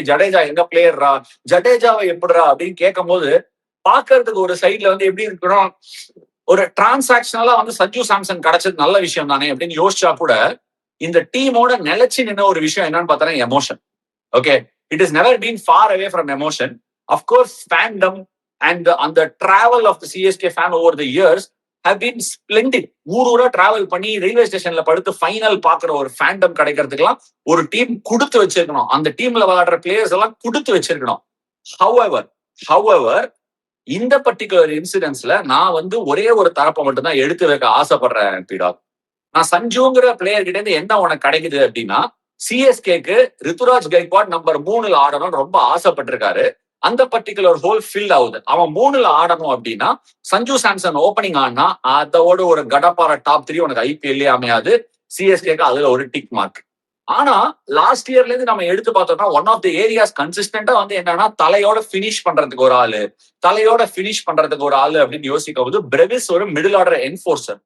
ஜடேஜா எங்க பிளேயர்ரா, ஜடேஜாவை எப்படிரா அப்படின்னு கேட்கும் போது பாக்குறதுக்கு ஒரு சைட்ல வந்து எப்படி இருக்கணும், ஒரு டிரான்சாக்ஷனலா வந்து சஞ்சு சாம்சன் கிடைச்சது நல்ல விஷயம் தானே அப்படின்னு யோசிச்சா கூட இந்த டீமோட நிலைச்சு நின்ன ஒரு விஷயம் என்னன்னு பார்த்தா emotion. Okay, it is never been far away from emotion. Of course fandom and அந்த travel of the CSK fan over the years have been splendid. ஊரா டிராவல் பண்ணி ரயில்வே ஸ்டேஷன்ல படுத்து ஃபைனல் பாக்குற ஒரு ஃபேண்டம் கிடைக்கிறதுக்கெல்லாம் ஒரு டீம் கொடுத்து வச்சிருக்கணும். அந்த டீம்ல விளையாடுற பிளேயர்ஸ் எல்லாம் கொடுத்து வச்சிருக்கணும். ஹவெவர் இந்த பர்டிகுலர் இன்சிடென்ட்ஸ்ல நான் வந்து ஒரே ஒரு தரப்பை மட்டும் தான் எடுத்து வைக்க ஆசைப்படுறேன் பீடா. நான் சஞ்சுங்கிற பிளேயர் கிட்ட இருந்து என்ன உனக்கு கிடைக்குது அப்படின்னா, சிஎஸ்கேக்கு ரித்துராஜ் கைக்வாட் நம்பர் 3 ஆடணும்னு ரொம்ப ஆசைப்பட்டிருக்காரு. அந்த பர்டிகுலர் ஹோல் ஃபில் ஆகுது. அவன் 3 ஆடணும் அப்படின்னா சஞ்சு சாம்சன் ஓப்பனிங் ஆனா அதோட ஒரு கடப்பார டாப் 3 உனக்கு ஐபிஎல்லே அமையாது. சிஎஸ்கேக்கு அதுல ஒரு டிக் மார்க். ஆனா லாஸ்ட் இயர்ல இருந்து நம்ம எடுத்து பார்த்தோம்னா ஒன் ஆஃப் த ஏரியாஸ் கன்சிஸ்டன்டா வந்து என்னன்னா தலையோட பினிஷ் பண்றதுக்கு ஒரு ஆளு அப்படின்னு யோசிக்கும் போது பிரெவிஸ் ஒரு மிடில் ஆர்டர் என்ஃபோர்சர்.